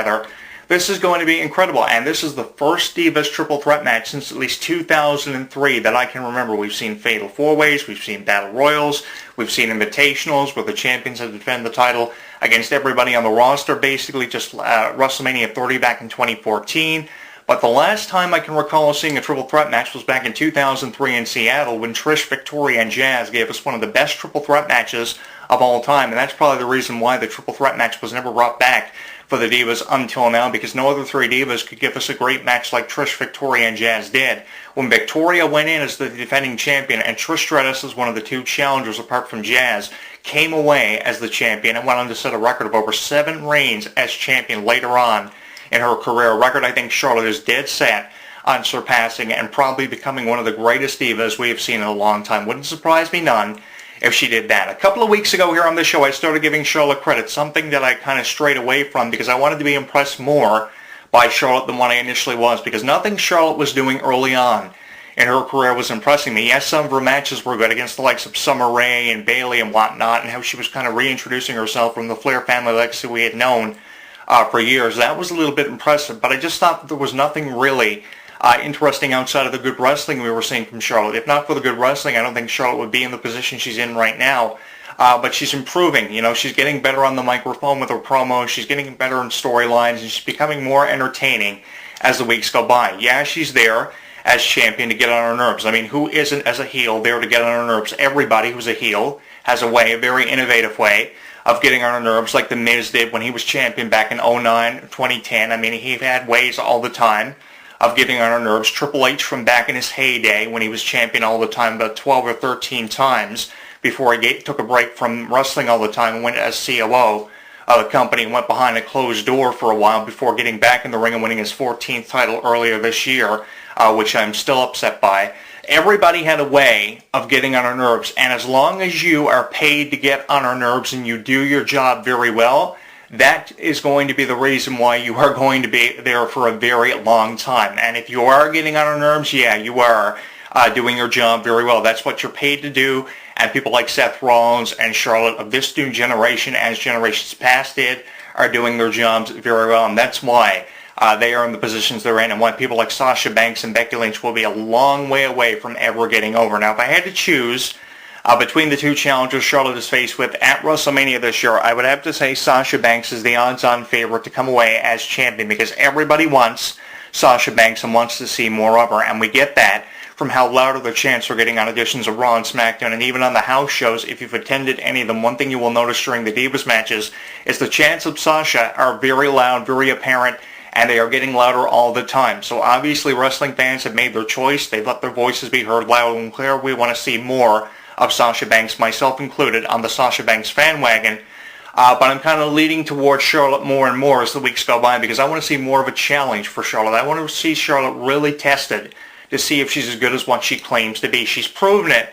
together. This is going to be incredible, and this is the first Divas triple threat match since at least 2003 that I can remember. We've seen Fatal 4-Ways, we've seen Battle Royals, we've seen Invitationals where the champions have defended the title against everybody on the roster, basically just WrestleMania 30 back in 2014. But the last time I can recall seeing a triple threat match was back in 2003 in Seattle when Trish, Victoria, and Jazz gave us one of the best triple threat matches of all time, and that's probably the reason why the triple threat match was never brought back for the Divas until now, because no other three Divas could give us a great match like Trish, Victoria, and Jazz did. When Victoria went in as the defending champion and Trish Stratus, as one of the two challengers apart from Jazz, came away as the champion and went on to set a record of over 7 reigns as champion later on in her career. A record I think Charlotte is dead set on surpassing and probably becoming one of the greatest Divas we have seen in a long time. Wouldn't surprise me none if she did that. A couple of weeks ago here on the show, I started giving Charlotte credit, something that I kind of strayed away from because I wanted to be impressed more by Charlotte than what I initially was, because nothing Charlotte was doing early on in her career was impressing me. Yes, some of her matches were good against the likes of Summer Rae and Bayley and whatnot, and how she was kind of reintroducing herself from the Flair family legacy we had known for years. That was a little bit impressive, but I just thought that there was nothing really interesting outside of the good wrestling we were seeing from Charlotte. If not for the good wrestling, I don't think Charlotte would be in the position she's in right now. But she's improving. You know, she's getting better on the microphone with her promos. She's getting better in storylines, and she's becoming more entertaining as the weeks go by. Yeah, she's there as champion to get on her nerves. I mean, who isn't as a heel there to get on her nerves? Everybody who's a heel has a way, a very innovative way of getting on her nerves, like The Miz did when he was champion back in 2009, 2010. I mean, he had ways all the time of getting on her nerves. Triple H from back in his heyday when he was champion all the time, about 12 or 13 times before he took a break from wrestling all the time and went as COO of the company and went behind a closed door for a while before getting back in the ring and winning his 14th title earlier this year, which I'm still upset by. Everybody had a way of getting on our nerves, and as long as you are paid to get on our nerves and you do your job very well, that is going to be the reason why you are going to be there for a very long time. And if you are getting on our nerves, yeah, you are doing your job very well. That's what you're paid to do, and people like Seth Rollins and Charlotte of this new generation, as generations past did, are doing their jobs very well, and that's why they are in the positions they're in, and why people like Sasha Banks and Becky Lynch will be a long way away from ever getting over. Now, if I had to choose between the two challengers Charlotte is faced with at WrestleMania this year, I would have to say Sasha Banks is the odds-on favorite to come away as champion, because everybody wants Sasha Banks and wants to see more of her, and we get that from how louder the chants are getting on editions of Raw and SmackDown, and even on the house shows. If you've attended any of them, one thing you will notice during the Divas matches is the chants of Sasha are very loud, very apparent, and they are getting louder all the time. So obviously wrestling fans have made their choice. They've let their voices be heard loud and clear. We want to see more of Sasha Banks, myself included, on the Sasha Banks fan wagon. But I'm kind of leaning towards Charlotte more and more as the weeks go by, because I want to see more of a challenge for Charlotte. I want to see Charlotte really tested to see if she's as good as what she claims to be. She's proven it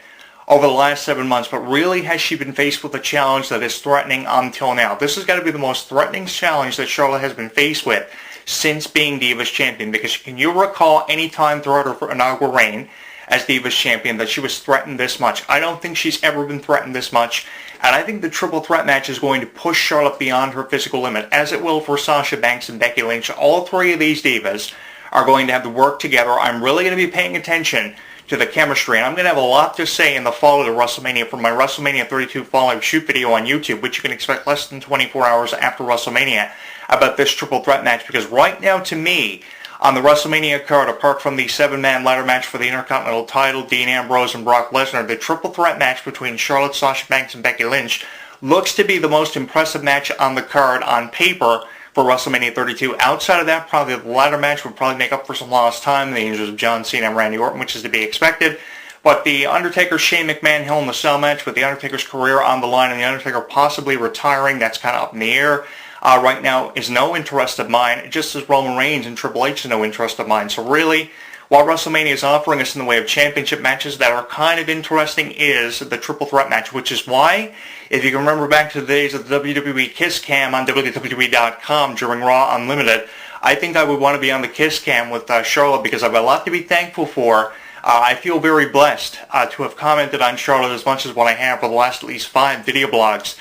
over the last 7 months, but really has she been faced with a challenge that is threatening until now? This has got to be the most threatening challenge that Charlotte has been faced with since being Divas Champion, because can you recall any time throughout her inaugural reign as Divas Champion that she was threatened this much? I don't think she's ever been threatened this much, and I think the triple threat match is going to push Charlotte beyond her physical limit, as it will for Sasha Banks and Becky Lynch. All three of these divas are going to have to work together. I'm really going to be paying attention to the chemistry, and I'm going to have a lot to say in the fall of the WrestleMania from my WrestleMania 32 Fallout shoot video on YouTube, which you can expect less than 24 hours after WrestleMania, about this triple threat match, because right now, to me, on the WrestleMania card, apart from the 7-man ladder match for the Intercontinental title, Dean Ambrose and Brock Lesnar, the triple threat match between Charlotte, Sasha Banks, and Becky Lynch looks to be the most impressive match on the card on paper for WrestleMania 32. Outside of that, probably the ladder match would probably make up for some lost time, the injuries of John Cena and Randy Orton, which is to be expected. But the Undertaker-Shane McMahon Hell in the Cell match, with the Undertaker's career on the line and the Undertaker possibly retiring, that's kind of up in the air right now, is no interest of mine, just as Roman Reigns and Triple H is no interest of mine. So really, what WrestleMania is offering us in the way of championship matches that are kind of interesting is the triple threat match, which is why, if you can remember back to the days of the WWE Kiss Cam on WWE.com during Raw Unlimited, I think I would want to be on the Kiss Cam with Charlotte, because I have a lot to be thankful for. I feel very blessed to have commented on Charlotte as much as what I have for the last at least 5 video blogs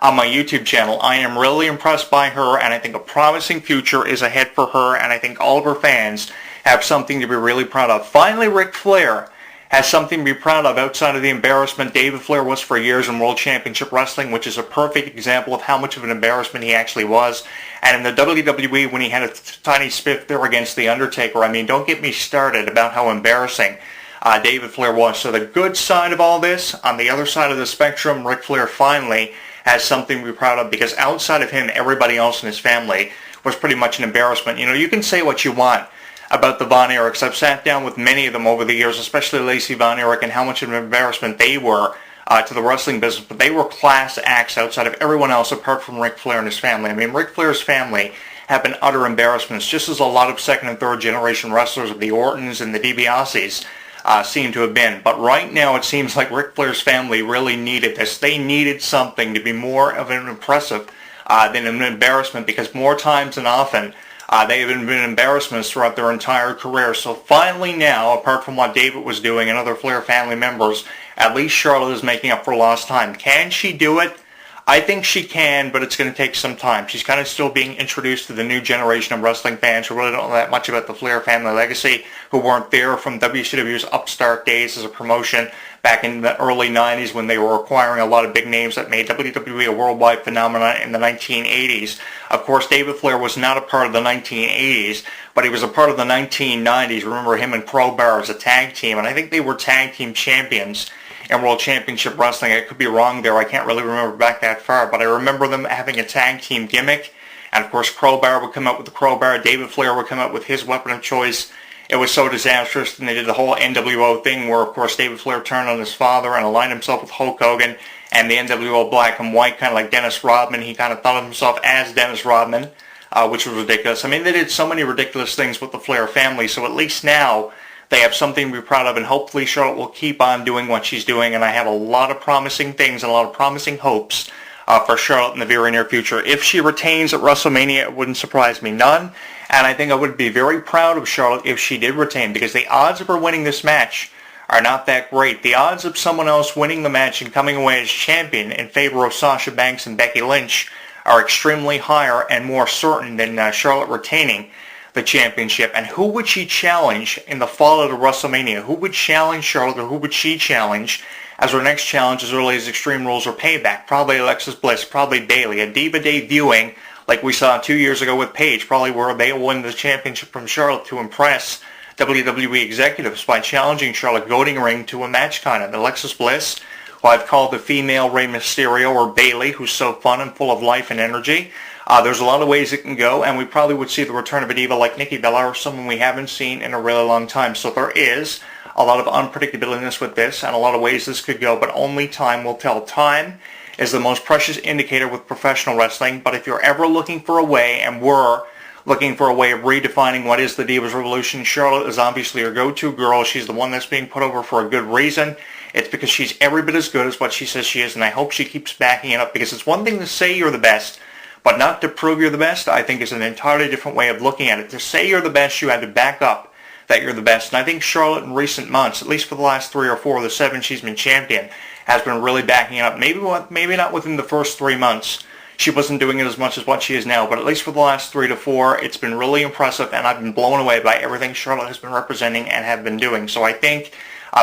on my YouTube channel. I am really impressed by her, and I think a promising future is ahead for her, and I think all of her fans have something to be really proud of. Finally, Ric Flair has something to be proud of outside of the embarrassment David Flair was for years in World Championship Wrestling, which is a perfect example of how much of an embarrassment he actually was. And in the WWE, when he had a tiny spiff there against The Undertaker, I mean, don't get me started about how embarrassing David Flair was. So the good side of all this, on the other side of the spectrum, Ric Flair finally has something to be proud of, because outside of him, everybody else in his family was pretty much an embarrassment. You know, you can say what you want about the Von Erichs. I've sat down with many of them over the years, especially Lacey Von Erich, and how much of an embarrassment they were to the wrestling business. But they were class acts outside of everyone else apart from Ric Flair and his family. I mean, Ric Flair's family have been utter embarrassments, just as a lot of second and third generation wrestlers of the Ortons and the DiBiases seem to have been. But right now it seems like Ric Flair's family really needed this. They needed something to be more of an impressive than an embarrassment, because more times than often they have been embarrassments throughout their entire career. So finally now, apart from what David was doing and other Flair family members, at least Charlotte is making up for lost time. Can she do it? I think she can, but it's going to take some time. She's kind of still being introduced to the new generation of wrestling fans who really don't know that much about the Flair family legacy, who weren't there from WCW's upstart days as a promotion back in the early 90s when they were acquiring a lot of big names that made WWE a worldwide phenomenon in the 1980s. Of course, David Flair was not a part of the 1980s, but he was a part of the 1990s. Remember him and Crowbar as a tag team, and I think they were tag team champions in World Championship Wrestling. I could be wrong there. I can't really remember back that far, but I remember them having a tag team gimmick. And of course, Crowbar would come out with the crowbar. David Flair would come out with his weapon of choice. It was so disastrous, and they did the whole NWO thing where, of course, David Flair turned on his father and aligned himself with Hulk Hogan and the NWO Black and White, kind of like Dennis Rodman. He kind of thought of himself as Dennis Rodman, which was ridiculous. I mean, they did so many ridiculous things with the Flair family, so at least now they have something to be proud of, and hopefully Charlotte will keep on doing what she's doing, and I have a lot of promising things and a lot of promising hopes for Charlotte in the very near future. If she retains at WrestleMania, it wouldn't surprise me none, and I think I would be very proud of Charlotte if she did retain, because the odds of her winning this match are not that great. The odds of someone else winning the match and coming away as champion in favor of Sasha Banks and Becky Lynch are extremely higher and more certain than Charlotte retaining the championship. And who would she challenge in the fallout of WrestleMania? Who would challenge Charlotte, or who would she challenge as her next challenge as early as Extreme Rules or Payback? Probably Alexis Bliss, probably Bayley. A Diva debuting like we saw 2 years ago with Paige, probably where they won the championship from Charlotte to impress WWE executives by challenging Charlotte, goading ring to a match kind of. Alexis Bliss, who I've called the female Rey Mysterio, or Bayley, who's so fun and full of life and energy. There's a lot of ways it can go, and we probably would see the return of a diva like Nikki Bella, or someone we haven't seen in a really long time. So there is a lot of unpredictability with this, and a lot of ways this could go, but only time will tell. Time is the most precious indicator with professional wrestling, but if you're ever looking for a way, and were looking for a way of redefining what is the Divas Revolution, Charlotte is obviously your go-to girl. She's the one that's being put over for a good reason. It's because she's every bit as good as what she says she is, and I hope she keeps backing it up, because it's one thing to say you're the best, but not to prove you're the best, I think, is an entirely different way of looking at it. To say you're the best, you have to back up that you're the best. And I think Charlotte in recent months, at least for the last 3 or 4 of the 7 she's been champion, has been really backing it up. Maybe not within the first 3 months. She wasn't doing it as much as what she is now, but at least for the last 3 to 4, it's been really impressive, and I've been blown away by everything Charlotte has been representing and have been doing. So I think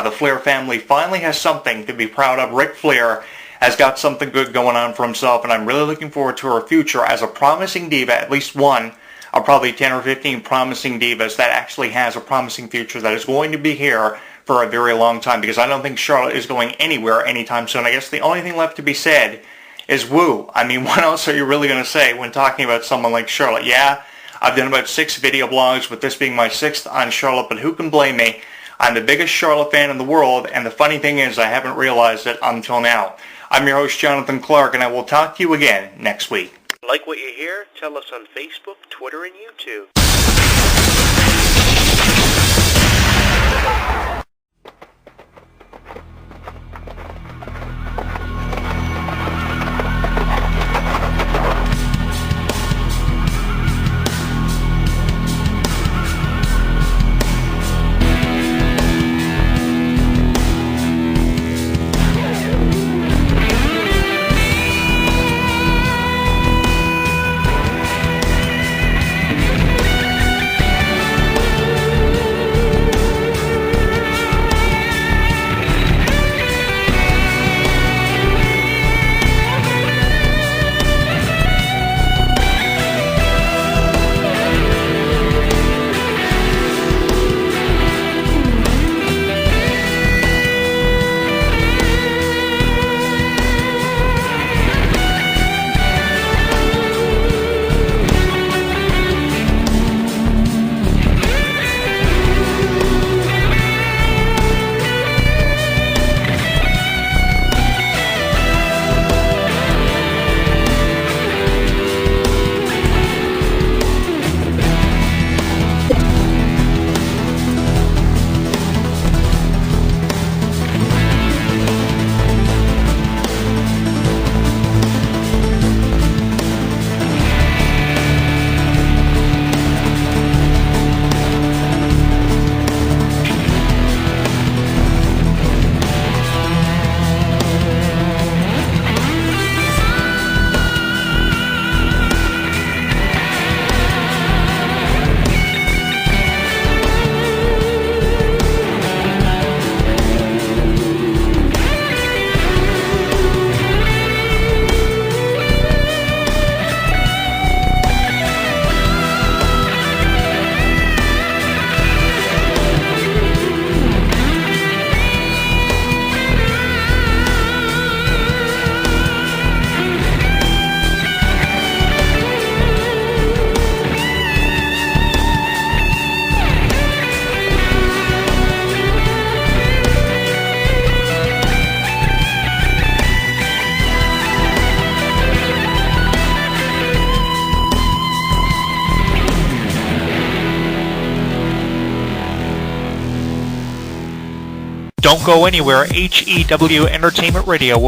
the Flair family finally has something to be proud of. Ric Flair has got something good going on for himself, and I'm really looking forward to her future as a promising diva, at least one of probably 10 or 15 promising divas that actually has a promising future that is going to be here for a very long time, because I don't think Charlotte is going anywhere anytime soon. I guess the only thing left to be said is woo. I mean, what else are you really going to say when talking about someone like Charlotte? Yeah, I've done about 6 video blogs, with this being my 6th on Charlotte, but who can blame me? I'm the biggest Charlotte fan in the world, and the funny thing is I haven't realized it until now. I'm your host, Jonathan Clarke, and I will talk to you again next week. Like what you hear? Tell us on Facebook, Twitter, and YouTube. Don't go anywhere. HEW Entertainment Radio